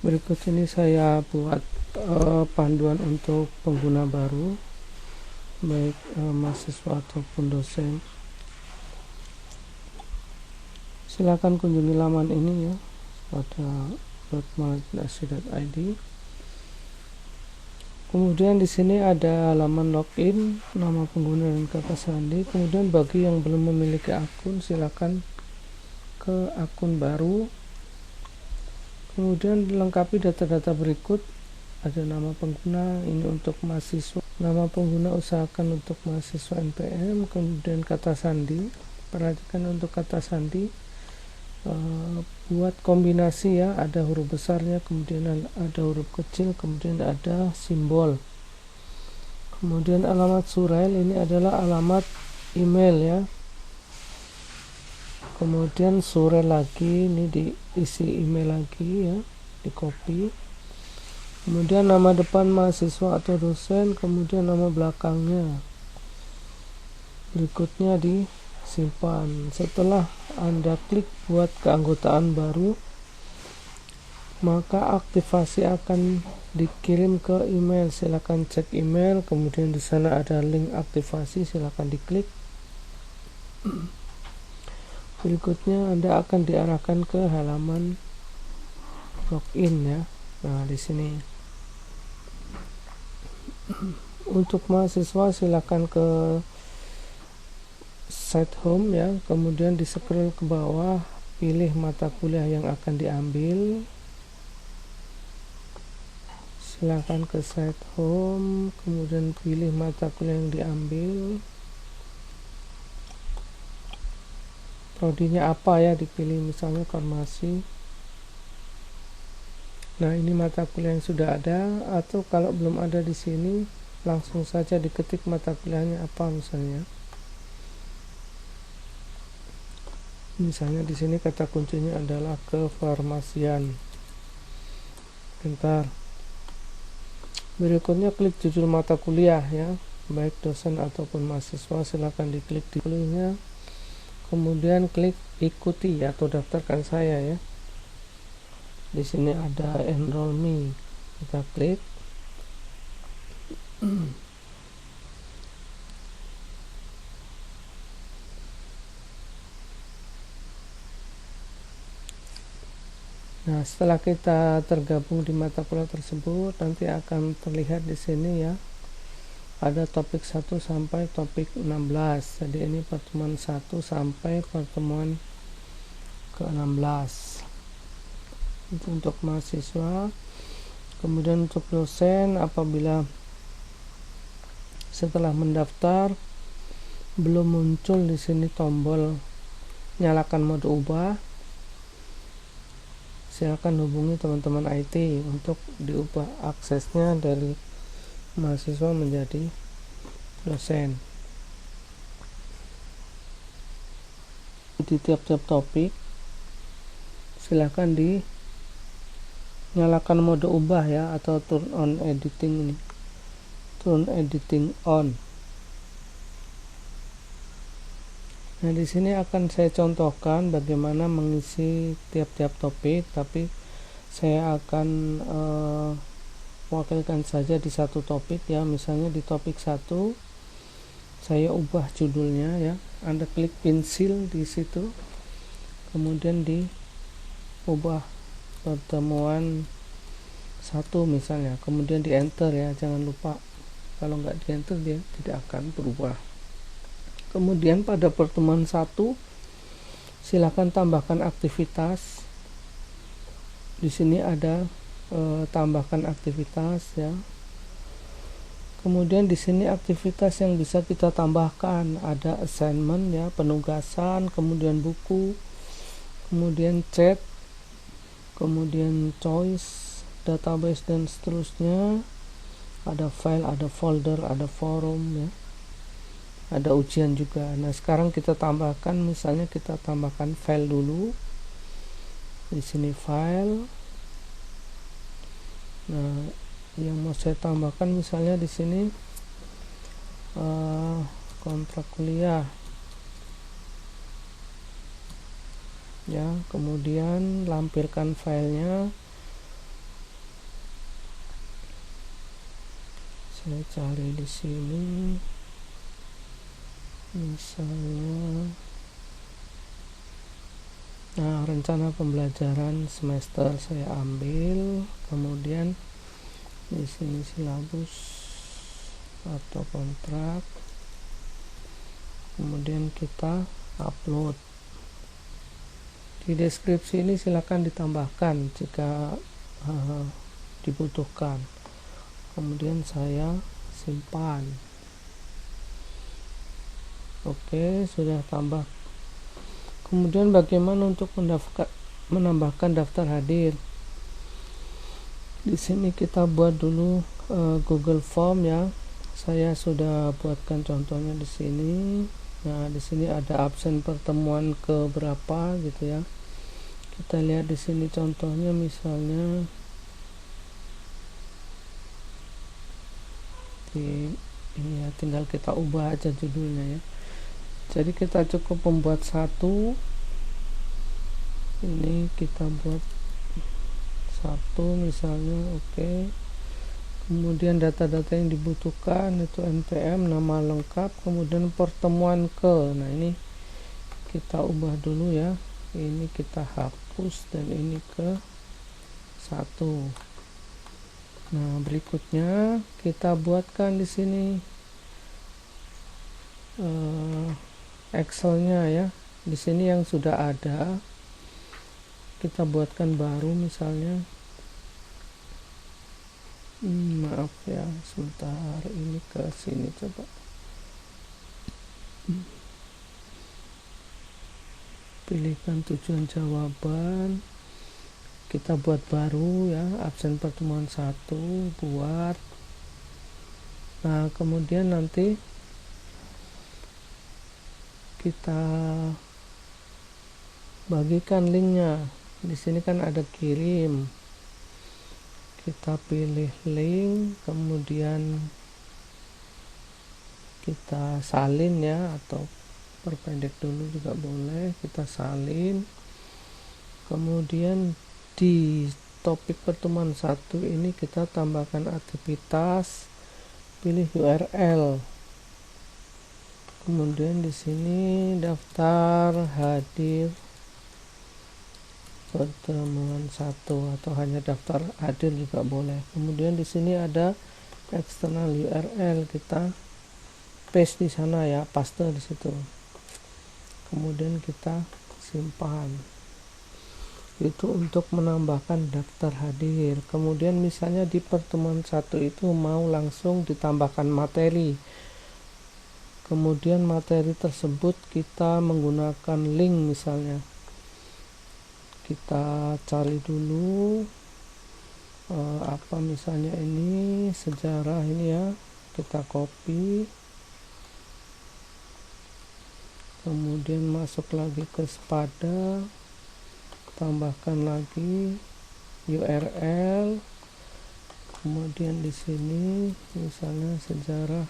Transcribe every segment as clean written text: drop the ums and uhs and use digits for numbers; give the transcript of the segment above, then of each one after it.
Berikut ini saya buat panduan untuk pengguna baru, baik mahasiswa ataupun dosen. Silakan kunjungi laman ini ya pada .malatnasi.id. Kemudian di sini ada halaman login, nama pengguna dan kata sandi. Kemudian bagi yang belum memiliki akun, silakan ke akun baru. Kemudian dilengkapi data-data berikut. Ada nama pengguna, ini untuk mahasiswa. Nama pengguna usahakan untuk mahasiswa NPM. Kemudian kata sandi, perhatikan untuk kata sandi. Buat kombinasi ya, ada huruf besarnya, kemudian ada huruf kecil, kemudian ada simbol. Kemudian alamat surel, ini adalah alamat email ya. Kemudian surel lagi, ini diisi email lagi ya, di copy. Kemudian nama depan mahasiswa atau dosen, kemudian nama belakangnya. Berikutnya disimpan. Setelah Anda klik buat keanggotaan baru, maka aktivasi akan dikirim ke email. Silakan cek email, kemudian di sana ada link aktivasi, silakan diklik. Berikutnya Anda akan diarahkan ke halaman login ya. Nah, di sini. Untuk mahasiswa silakan ke site home ya, kemudian di scroll ke bawah, pilih mata kuliah yang akan diambil. Silakan ke site home, kemudian pilih mata kuliah yang diambil. Prodinya apa ya, dipilih misalnya farmasi. Nah, ini mata kuliah yang sudah ada, atau kalau belum ada di sini langsung saja diketik mata kuliahnya apa misalnya. Misalnya di sini kata kuncinya adalah kefarmasian. Bentar. Berikutnya klik judul mata kuliah ya, baik dosen ataupun mahasiswa, silakan diklik di kuliahnya. Kemudian klik ikuti atau daftarkan saya ya. Di sini ada enroll me, kita klik. Nah, setelah kita tergabung di mata kuliah tersebut, nanti akan terlihat di sini ya, ada topik 1 sampai topik 16. Jadi ini pertemuan 1 sampai pertemuan ke-16. Itu untuk mahasiswa. Kemudian untuk dosen, apabila setelah mendaftar belum muncul di sini tombol nyalakan mode ubah, silakan hubungi teman-teman IT untuk diubah aksesnya dari mahasiswa menjadi dosen. Di tiap-tiap topik silakan dinyalakan mode ubah ya, atau turn on editing ini, turn editing on. Nah, di sini akan saya contohkan bagaimana mengisi tiap-tiap topik, tapi saya akan wakilkan saja di satu topik ya. Misalnya di topik 1 saya ubah judulnya ya. Anda klik pensil di situ, kemudian diubah pertemuan 1 misalnya, kemudian di enter ya, jangan lupa, kalau nggak di enter dia tidak akan berubah. Kemudian pada pertemuan 1 silakan tambahkan aktivitas. Di sini ada tambahkan aktivitas ya. Kemudian di sini aktivitas yang bisa kita tambahkan ada assignment ya, penugasan, kemudian buku, kemudian chat, kemudian choice, database dan seterusnya. Ada file, ada folder, ada forum ya. Ada ujian juga. Nah, sekarang kita tambahkan, misalnya kita tambahkan file dulu. Di sini file. Nah, yang mau saya tambahkan misalnya di sini kontrak kuliah ya, kemudian lampirkan filenya, Saya cari di sini misalnya, nah rencana pembelajaran semester saya ambil, kemudian di sini silabus atau kontrak, kemudian kita upload. Di deskripsi ini silakan ditambahkan jika dibutuhkan. Kemudian saya simpan. Oke, sudah tambah. Kemudian bagaimana untuk menambahkan daftar hadir? Di sini kita buat dulu Google Form ya. Saya sudah buatkan contohnya di sini. Nah, di sini ada absen pertemuan ke berapa gitu ya. Kita lihat di sini contohnya, misalnya ini ya, tinggal kita ubah aja judulnya ya. Jadi kita cukup membuat satu, ini kita buat satu misalnya. Oke. Kemudian data-data yang dibutuhkan itu NPM, nama lengkap, kemudian pertemuan ke. Nah, ini kita ubah dulu ya. Ini kita hapus dan ini ke 1. Nah, berikutnya kita buatkan di sini Excel-nya ya. Di sini yang sudah ada kita buatkan baru misalnya. Maaf ya, sebentar, ini ke sini coba. Pilihkan tujuan jawaban, kita buat baru ya, absen pertemuan 1, buat. Nah, kemudian nanti kita bagikan linknya. Di sini kan ada kirim, kita pilih link, kemudian kita salin ya, atau perpendek dulu juga boleh, kita salin. Kemudian di topik pertemuan 1 ini kita tambahkan aktivitas, pilih URL, kemudian di sini daftar hadir pertemuan 1 atau hanya daftar hadir juga boleh. Kemudian di sini ada external URL, kita paste di sana ya, paste di situ. Kemudian kita simpan. Itu untuk menambahkan daftar hadir. Kemudian misalnya di pertemuan 1 itu mau langsung ditambahkan materi. Kemudian materi tersebut kita menggunakan link misalnya. Kita cari dulu apa misalnya, ini sejarah ini ya, kita copy, kemudian masuk lagi ke Spada, tambahkan lagi URL, kemudian di sini misalnya sejarah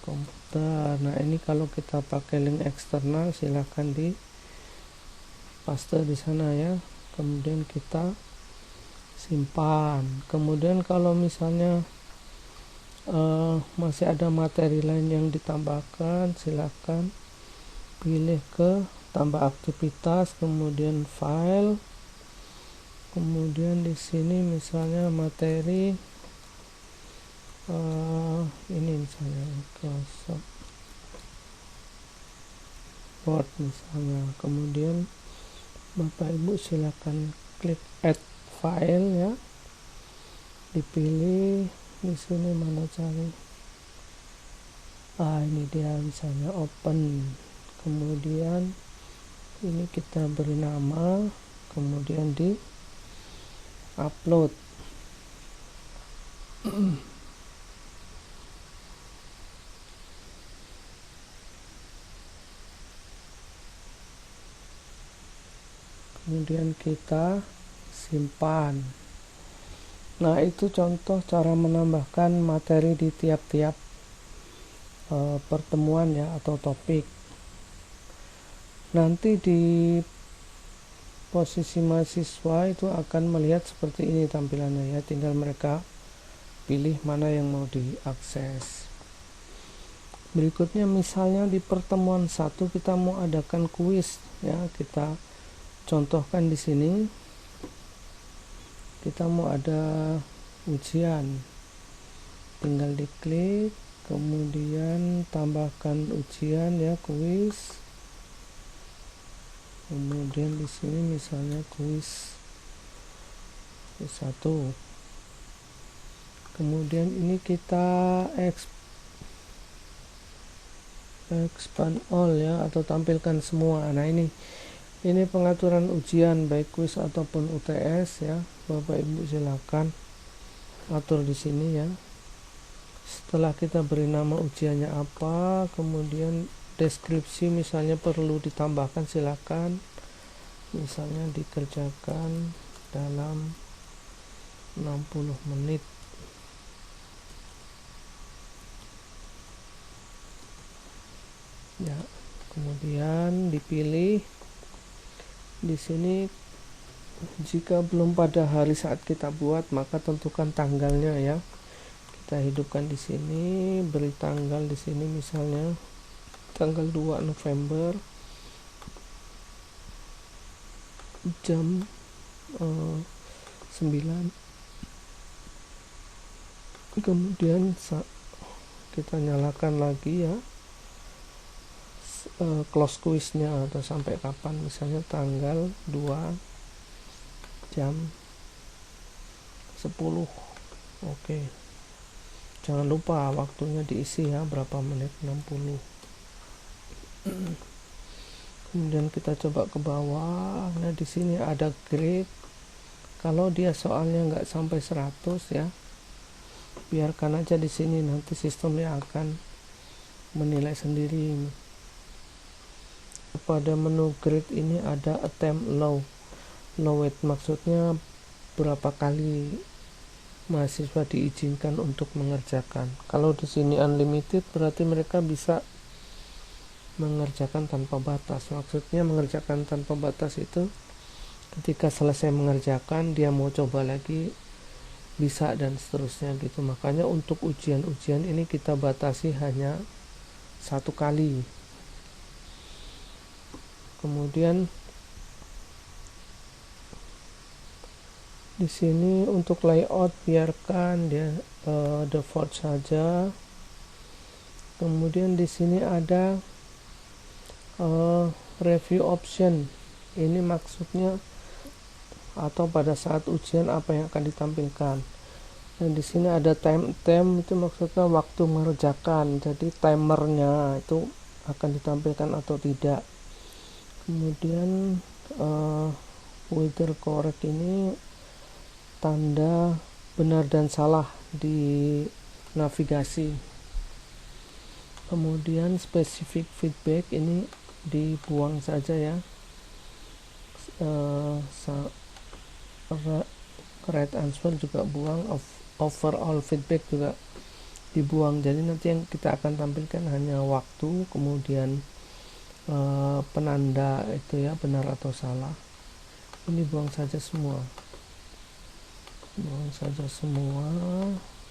komputer. Nah, ini kalau kita pakai link eksternal silahkan di paste di sana ya. Kemudian kita simpan. Kemudian kalau misalnya masih ada materi lain yang ditambahkan, silahkan pilih ke tambah aktivitas, kemudian file, kemudian di sini misalnya materi ini misalnya Microsoft Word misalnya. Kemudian Bapak Ibu silakan klik add file ya, dipilih di sini mana cari, ini dia misalnya open, kemudian ini kita beri nama, kemudian di upload. Kemudian kita simpan. Nah, itu contoh cara menambahkan materi di tiap-tiap pertemuan ya, atau topik. Nanti di posisi mahasiswa itu akan melihat seperti ini tampilannya ya, tinggal mereka pilih mana yang mau diakses. Berikutnya misalnya di pertemuan 1 kita mau adakan kuis ya, kita contohkan di sini kita mau ada ujian, tinggal diklik kemudian tambahkan ujian ya, kuis. Kemudian di sini misalnya kuis 1. Kemudian ini kita expand all ya, atau tampilkan semua. Nah ini pengaturan ujian baik kuis ataupun UTS ya. Bapak Ibu silakan atur di sini ya. Setelah kita beri nama ujiannya apa, kemudian deskripsi misalnya perlu ditambahkan, silakan. Misalnya dikerjakan dalam 60 menit. Ya, kemudian dipilih di sini. Jika belum pada hari saat kita buat, maka tentukan tanggalnya ya. Kita hidupkan di sini, beri tanggal di sini misalnya tanggal 2 November jam 9. Kemudian kita nyalakan lagi ya close quiznya atau sampai kapan, misalnya tanggal 2 jam 10. Oke. Jangan lupa waktunya diisi ya, berapa menit, 60. Kemudian kita coba ke bawah. Nah di sini ada grade. Kalau dia soalnya nggak sampai 100 ya, biarkan aja di sini, nanti sistemnya akan menilai sendiri. Pada menu grade ini ada attempt low weight, maksudnya berapa kali mahasiswa diizinkan untuk mengerjakan. Kalau di sini unlimited berarti mereka bisa mengerjakan tanpa batas. Maksudnya mengerjakan tanpa batas itu ketika selesai mengerjakan dia mau coba lagi bisa, dan seterusnya gitu. Makanya untuk ujian-ujian ini kita batasi hanya 1 kali. Kemudian di sini untuk layout biarkan dia default saja. Kemudian di sini ada review option. Ini maksudnya atau pada saat ujian apa yang akan ditampilkan. Dan di sini ada time itu maksudnya waktu mengerjakan. Jadi timernya itu akan ditampilkan atau tidak. Kemudian whether correct ini tanda benar dan salah di navigasi. Kemudian specific feedback ini dibuang saja ya. Right answer juga buang, overall feedback juga dibuang. Jadi nanti yang kita akan tampilkan hanya waktu, kemudian penanda itu ya, benar atau salah. Ini buang saja semua.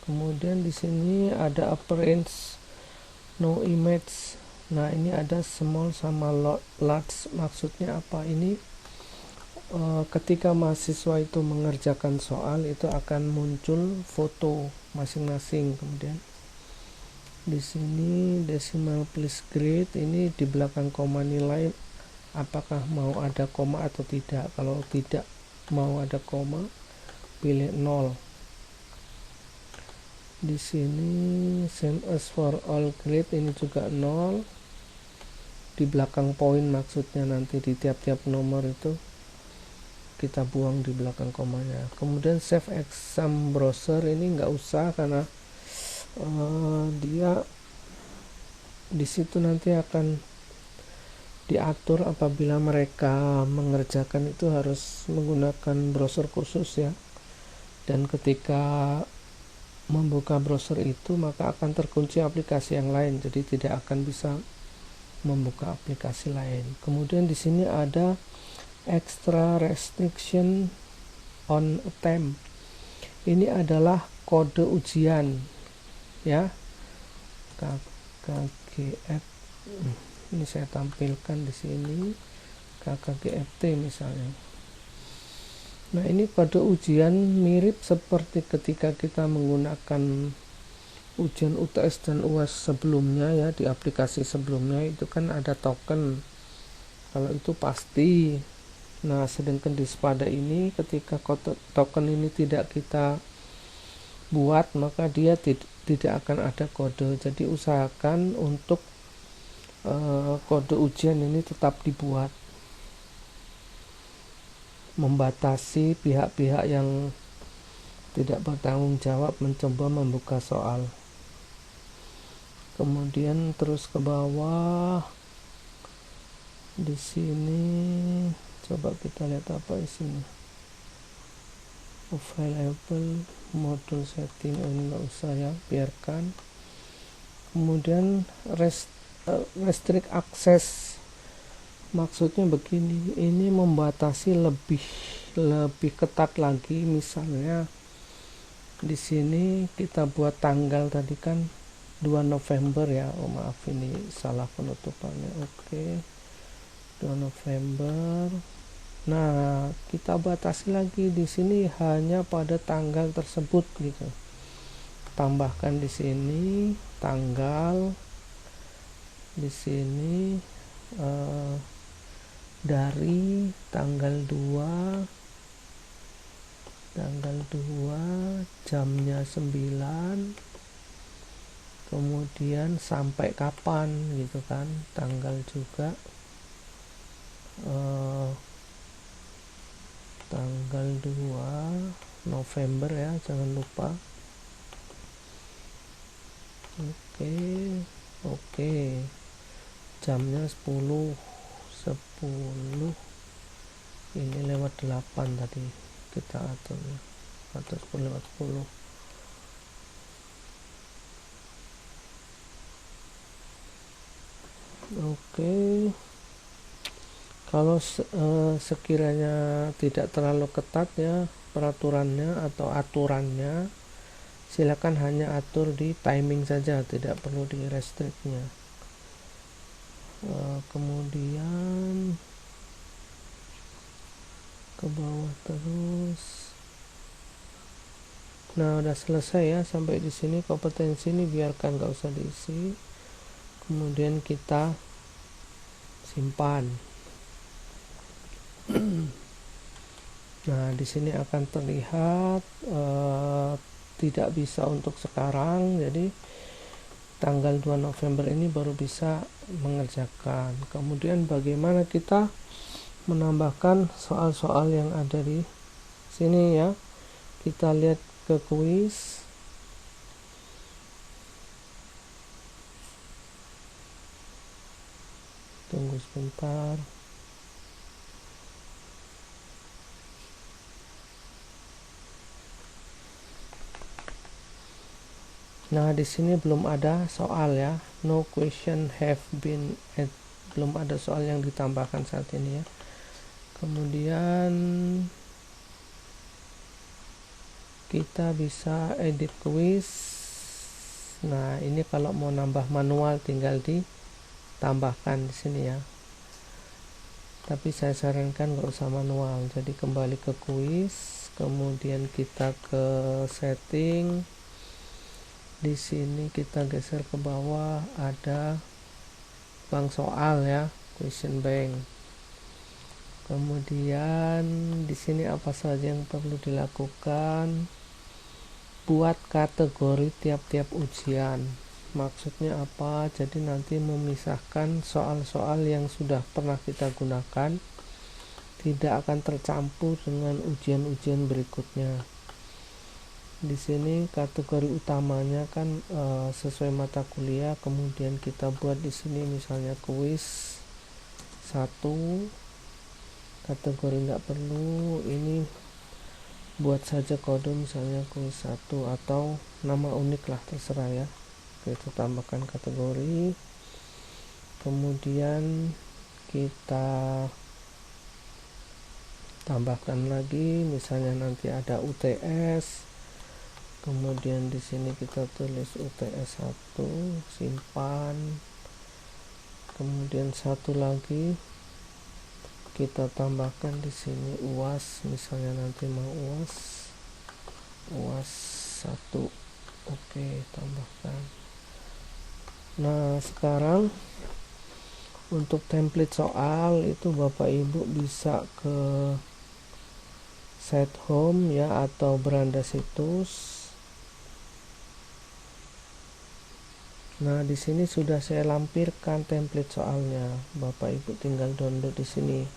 Kemudian di sini ada appearance no image. Nah ini ada small sama large, maksudnya apa? Ini ketika mahasiswa itu mengerjakan soal itu akan muncul foto masing-masing. Kemudian di sini decimal place grade, ini di belakang koma nilai apakah mau ada koma atau tidak. Kalau tidak mau ada koma, pilih 0. Di sini same as for all grade, ini juga 0. Di belakang poin maksudnya, nanti di tiap-tiap nomor itu kita buang di belakang komanya. Kemudian save exam browser ini nggak usah, karena dia di situ nanti akan diatur apabila mereka mengerjakan itu harus menggunakan browser khusus ya. Dan ketika membuka browser itu maka akan terkunci aplikasi yang lain, jadi tidak akan bisa membuka aplikasi lain. Kemudian di sini ada extra restriction on attempt. ini adalah kode ujian ya, KKGF. Ini saya tampilkan di sini KKGFT misalnya. Nah, ini kode ujian mirip seperti ketika kita menggunakan ujian UTS dan UAS sebelumnya ya, di aplikasi sebelumnya itu kan ada token, kalau itu pasti. Nah, sedangkan di Spada ini ketika token ini tidak kita buat, maka dia tidak akan ada kode. Jadi usahakan untuk kode ujian ini tetap dibuat, membatasi pihak-pihak yang tidak bertanggung jawab mencoba membuka soal. Kemudian terus ke bawah di sini, coba kita lihat apa isinya. Available modul setting, ini nggak usah ya, biarkan. Kemudian restrict access, maksudnya begini, ini membatasi lebih ketat lagi. Misalnya di sini kita buat tanggal tadi kan 2 November ya, oh maaf ini salah penutupannya. Oke, 2 November. Nah, kita batasi lagi di sini hanya pada tanggal tersebut gitu. Tambahkan di sini tanggal, di sini dari tanggal 2 jamnya 9, kemudian sampai kapan gitu kan, tanggal juga tanggal 2 November ya, jangan lupa. Oke, jamnya 10 ini lewat 8 tadi kita atur ya, atau 10 lewat 10. Oke, kalau sekiranya tidak terlalu ketat ya peraturannya atau aturannya, silakan hanya atur di timing saja, tidak perlu di restrictnya. Kemudian ke bawah terus. Nah, udah selesai ya sampai di sini. Kompetensi ini biarkan, nggak usah diisi. Kemudian kita simpan. Nah, di sini akan terlihat tidak bisa untuk sekarang, jadi tanggal 2 November ini baru bisa mengerjakan. Kemudian bagaimana kita menambahkan soal-soal yang ada di sini ya. Kita lihat ke kuis. Tunggu sebentar. Nah, di sini belum ada soal ya. No question have been added. Belum ada soal yang ditambahkan saat ini ya. Kemudian kita bisa edit quiz. Nah, ini kalau mau nambah manual tinggal ditambahkan di sini ya. Tapi saya sarankan nggak usah manual. Jadi kembali ke quiz, kemudian kita ke setting. Di sini kita geser ke bawah, ada bank soal ya, question bank. Kemudian di sini apa saja yang perlu dilakukan? Buat kategori tiap-tiap ujian. Maksudnya apa? Jadi nanti memisahkan soal-soal yang sudah pernah kita gunakan, tidak akan tercampur dengan ujian-ujian berikutnya. Di sini kategori utamanya kan sesuai mata kuliah, kemudian kita buat di sini misalnya kuis 1, kategori nggak perlu, ini buat saja kode misalnya kuis 1 atau nama unik lah, terserah ya. Kita tambahkan kategori, kemudian kita tambahkan lagi misalnya nanti ada UTS, Kemudian di sini kita tulis UTS 1, simpan. Kemudian satu lagi kita tambahkan di sini UAS, misalnya nanti mau UAS 1. Oke, tambahkan. Nah, sekarang untuk template soal itu Bapak Ibu bisa ke set home ya, atau beranda situs. Nah, di sini sudah saya lampirkan template soalnya. Bapak Ibu tinggal download di sini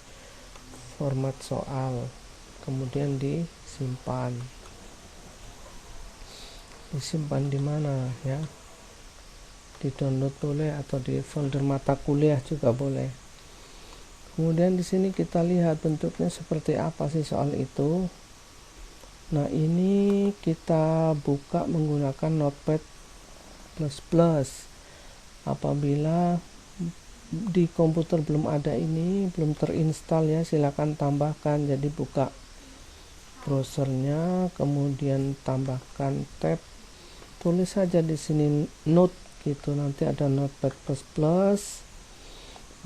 format soal, kemudian disimpan. Disimpan di mana ya? Di download boleh atau di folder mata kuliah juga boleh. Kemudian di sini kita lihat bentuknya seperti apa sih soal itu. Nah, ini kita buka menggunakan Notepad++. Apabila di komputer belum ada ini, belum terinstall ya, silakan tambahkan. Jadi buka browsernya, kemudian tambahkan tab, tulis saja di sini note gitu, nanti ada Notepad++.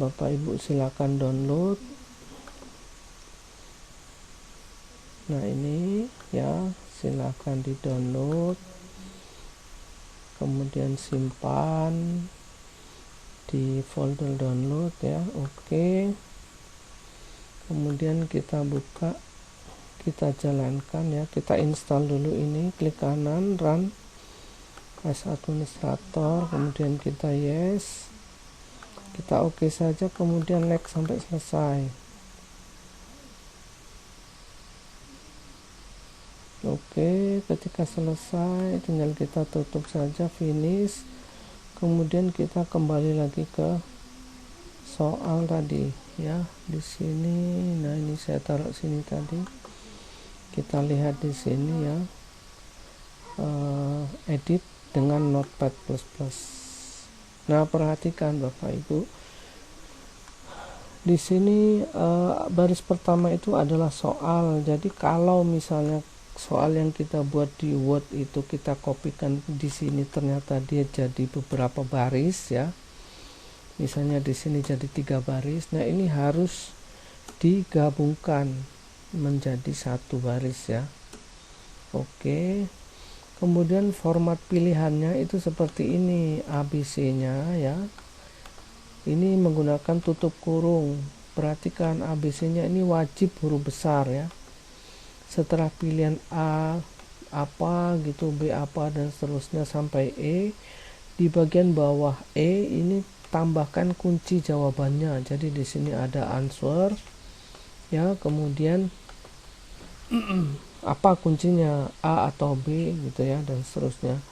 Bapak Ibu silakan download. Nah, ini ya, silakan di download, kemudian simpan di folder download ya. Oke, kemudian kita buka, kita jalankan ya, kita install dulu ini, klik kanan run as administrator, kemudian kita yes, kita oke saja, kemudian next sampai selesai. Oke, ketika selesai tinggal kita tutup saja, finish. Kemudian kita kembali lagi ke soal tadi ya, di sini. Nah, ini saya taruh sini tadi, kita lihat di sini ya, edit dengan Notepad++. Nah, perhatikan Bapak Ibu, di sini baris pertama itu adalah soal. Jadi kalau misalnya soal yang kita buat di Word itu kita kopikan di sini, ternyata dia jadi beberapa baris ya. Misalnya di sini jadi 3 baris. Nah, ini harus digabungkan menjadi 1 baris ya. Oke. Kemudian format pilihannya itu seperti ini, ABC-nya ya. Ini menggunakan tutup kurung. Perhatikan ABC-nya ini wajib huruf besar ya. Setelah pilihan A apa gitu, B apa, dan seterusnya sampai E, di bagian bawah E ini tambahkan kunci jawabannya. Jadi di sini ada answer ya, kemudian apa kuncinya, A atau B gitu ya, dan seterusnya.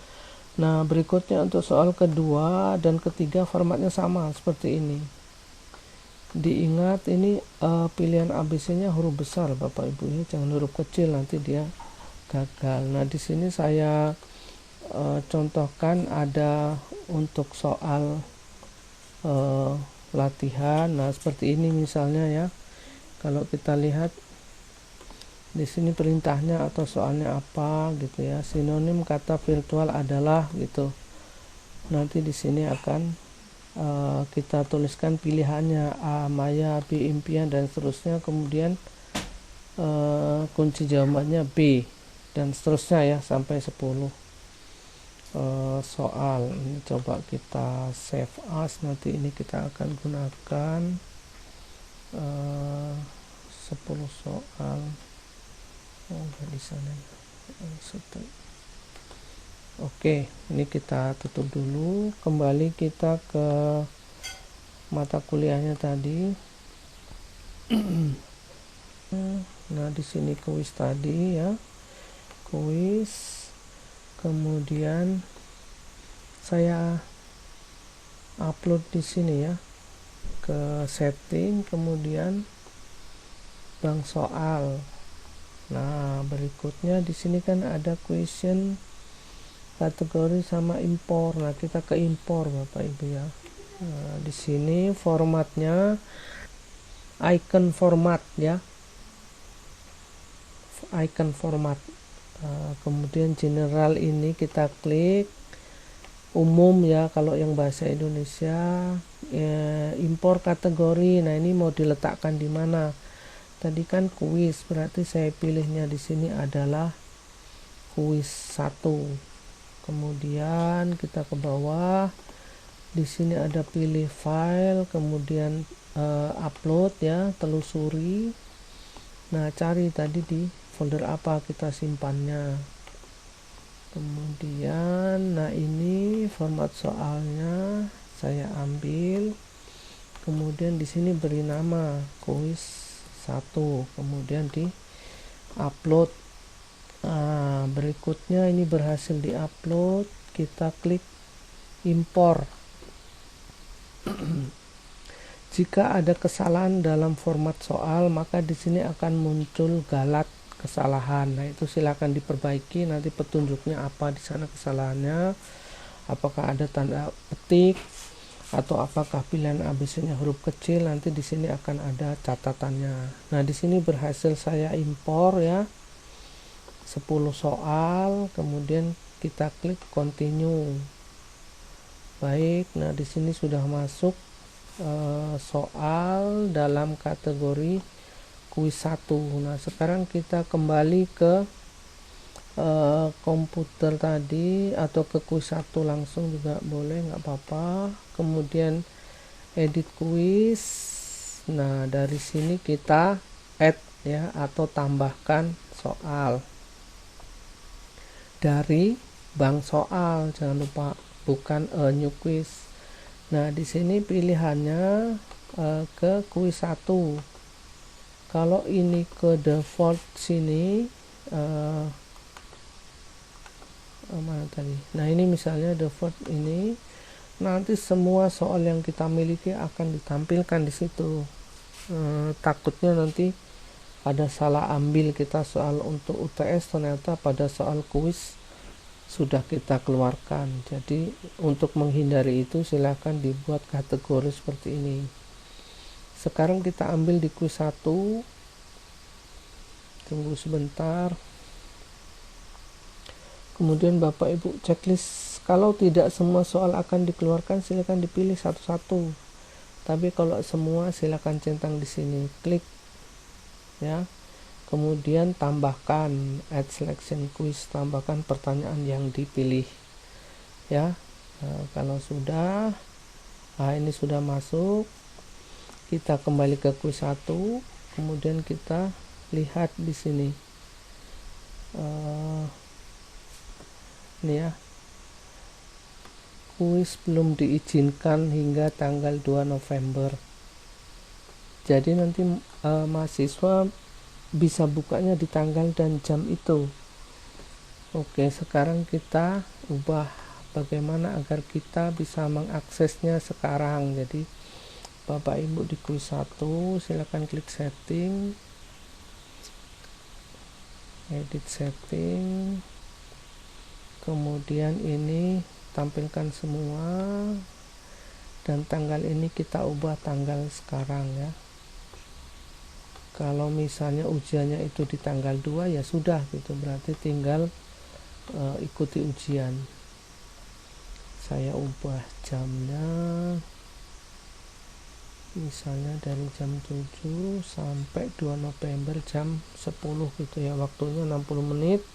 Nah, berikutnya untuk soal kedua dan ketiga formatnya sama seperti ini. Diingat ini pilihan ABC-nya huruf besar Bapak Ibu ya, jangan huruf kecil, nanti dia gagal. Nah, di sini saya contohkan ada untuk soal latihan. Nah, seperti ini misalnya ya. Kalau kita lihat di sini perintahnya atau soalnya apa gitu ya, sinonim kata virtual adalah gitu. Nanti di sini akan kita tuliskan pilihannya, A maya, B impian, dan seterusnya. Kemudian kunci jawabannya B, dan seterusnya ya, sampai 10 soal. Ini coba kita save as, nanti ini kita akan gunakan 10 soal. Di sana. Oke, ini kita tutup dulu. Kembali kita ke mata kuliahnya tadi. Nah, di sini kuis tadi ya, kuis. Kemudian saya upload di sini ya, ke setting, kemudian bank soal. Nah, berikutnya di sini kan ada question, kategori, sama impor. Nah, kita ke impor Bapak Ibu ya. Nah, di sini formatnya icon format ya. Icon format. Kemudian general ini kita klik, umum ya kalau yang bahasa Indonesia. Impor kategori, nah ini mau diletakkan di mana? Tadi kan kuis, berarti saya pilihnya di sini adalah kuis 1. Kemudian kita ke bawah, di sini ada pilih file, kemudian upload ya, telusuri. Nah, cari tadi di folder apa kita simpannya. Kemudian, nah ini format soalnya saya ambil. Kemudian di sini beri nama kuis 1. Kemudian di upload. Nah, berikutnya ini berhasil di upload. Kita klik impor. Jika ada kesalahan dalam format soal, maka di sini akan muncul galat kesalahan. Nah, itu silakan diperbaiki. Nanti petunjuknya apa di sana kesalahannya. Apakah ada tanda petik atau apakah pilihan ABC-nya huruf kecil? Nanti di sini akan ada catatannya. Nah, di sini berhasil saya impor ya. 10 soal, kemudian kita klik continue. Baik, nah di sini sudah masuk soal dalam kategori kuis 1. Nah, sekarang kita kembali ke komputer tadi atau ke kuis 1 langsung juga boleh, nggak apa-apa. Kemudian edit kuis. Nah, dari sini kita add ya atau tambahkan soal dari bank soal, jangan lupa, bukan new quiz. Nah, di sini pilihannya ke kuis 1. Kalau ini ke default sini mana tadi? Nah, ini misalnya default ini, nanti semua soal yang kita miliki akan ditampilkan di situ. Takutnya nanti ada salah ambil kita soal untuk UTS, ternyata pada soal kuis sudah kita keluarkan. Jadi untuk menghindari itu silakan dibuat kategori seperti ini. Sekarang kita ambil di kuis 1. Tunggu sebentar. Kemudian Bapak Ibu checklist. Kalau tidak semua soal akan dikeluarkan, silakan dipilih satu-satu. Tapi kalau semua silakan centang di sini, klik ya. Kemudian tambahkan add selection quiz, tambahkan pertanyaan yang dipilih ya. Kalau sudah, ini sudah masuk, kita kembali ke kuis 1. Kemudian kita lihat di sini ini ya, kuis belum diizinkan hingga tanggal 2 November. Jadi nanti mahasiswa bisa bukanya di tanggal dan jam itu. Oke, sekarang kita ubah bagaimana agar kita bisa mengaksesnya sekarang. Jadi Bapak Ibu di kuis 1 silakan klik setting, edit setting, kemudian ini tampilkan semua, dan tanggal ini kita ubah tanggal sekarang ya. Kalau misalnya ujiannya itu di tanggal 2 ya sudah gitu, berarti tinggal ikuti ujian. Saya ubah jamnya misalnya dari jam 7 sampai 2 November jam 10 gitu ya, waktunya 60 menit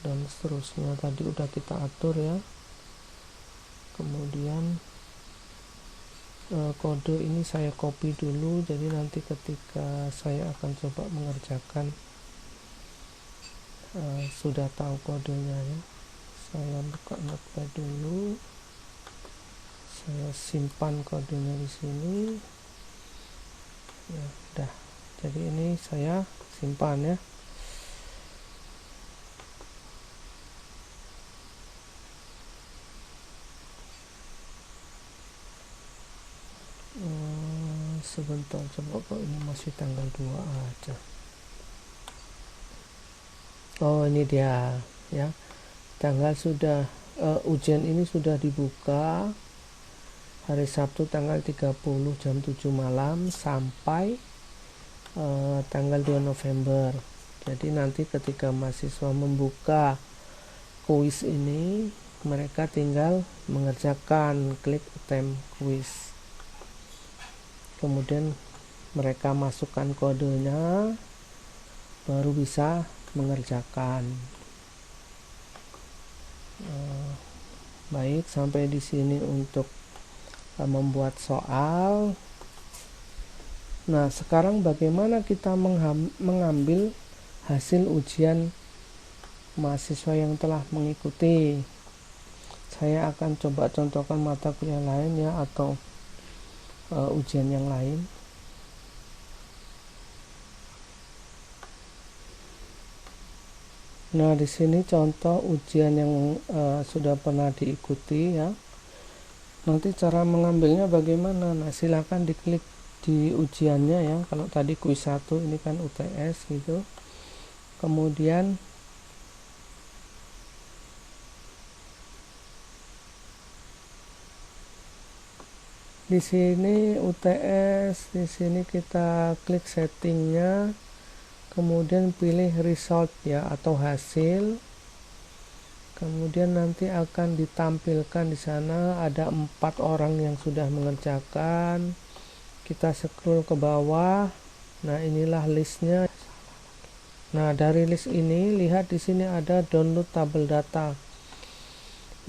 dan seterusnya. Tadi udah kita atur ya. Kemudian kode ini saya copy dulu, jadi nanti ketika saya akan coba mengerjakan sudah tahu kodenya ya. Saya buka notepad dulu, saya simpan kodenya di sini ya. Udah, jadi ini saya simpan ya. Sebentar, coba kok ini masih tanggal 2 aja. Oh, ini dia ya, tanggal sudah ujian ini sudah dibuka hari Sabtu tanggal 30 jam 7 malam sampai tanggal 2 November. Jadi nanti ketika mahasiswa membuka kuis ini, mereka tinggal mengerjakan, klik attempt quiz. Kemudian mereka masukkan kodenya, baru bisa mengerjakan. Baik, sampai di sini untuk membuat soal. Nah, sekarang bagaimana kita mengambil hasil ujian mahasiswa yang telah mengikuti. Saya akan coba contohkan mata kuliah lain ya, atau ujian yang lain. Nah, di sini contoh ujian yang sudah pernah diikuti ya. Nanti cara mengambilnya bagaimana? Nah, silakan diklik di ujiannya ya. Kalau tadi kuis 1, ini kan UTS gitu. Kemudian di sini UTS, di sini kita klik settingnya, kemudian pilih result ya, atau hasil. Kemudian nanti akan ditampilkan di sana ada 4 orang yang sudah mengerjakan. Kita scroll ke bawah. Nah, inilah listnya. Nah, dari list ini lihat di sini ada download tabel data.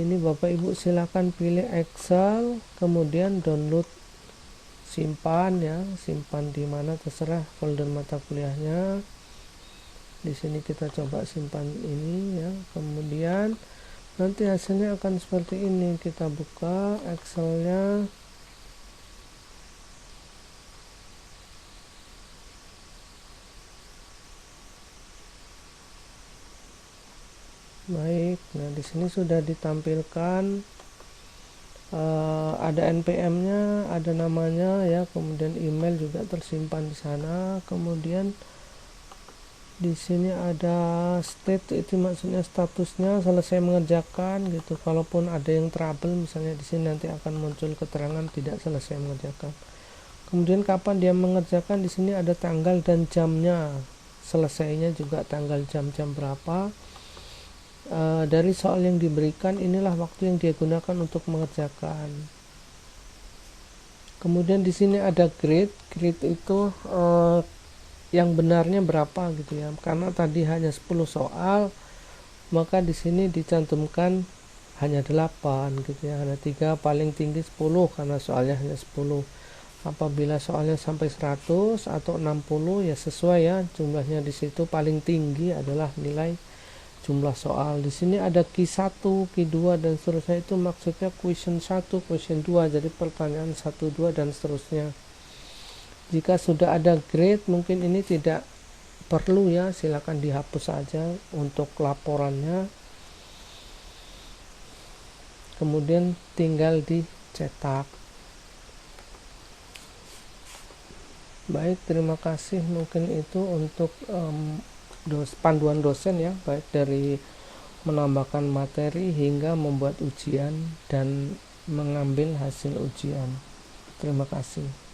Ini Bapak Ibu silakan pilih Excel, kemudian download, simpan ya, simpan di mana terserah folder mata kuliahnya. Di sini kita coba simpan ini ya. Kemudian nanti hasilnya akan seperti ini. Kita buka Excelnya. Baik, nah di sini sudah ditampilkan ada NPM-nya, ada namanya ya, kemudian email juga tersimpan di sana. Kemudian di sini ada state, itu maksudnya statusnya selesai mengerjakan gitu. Kalaupun ada yang trouble misalnya di sini nanti akan muncul keterangan tidak selesai mengerjakan. Kemudian kapan dia mengerjakan, di sini ada tanggal dan jamnya. Selesainya juga tanggal, jam berapa. Dari soal yang diberikan inilah waktu yang dia gunakan untuk mengerjakan. Kemudian di sini ada grade. Grade itu yang benarnya berapa gitu ya. Karena tadi hanya 10 soal, maka di sini dicantumkan hanya 8 gitu ya. Hanya 3, paling tinggi 10 karena soalnya hanya 10. Apabila soalnya sampai 100 atau 60 ya sesuai ya jumlahnya, di situ paling tinggi adalah nilai jumlah soal. Di sini ada Q1, Q2 dan seterusnya, itu maksudnya question 1, question 2, jadi pertanyaan 1, 2 dan seterusnya. Jika sudah ada grade, mungkin ini tidak perlu ya, silakan dihapus saja untuk laporannya. Kemudian tinggal dicetak. Baik, terima kasih. Mungkin itu untuk panduan dosen ya, baik dari menambahkan materi hingga membuat ujian dan mengambil hasil ujian. Terima kasih.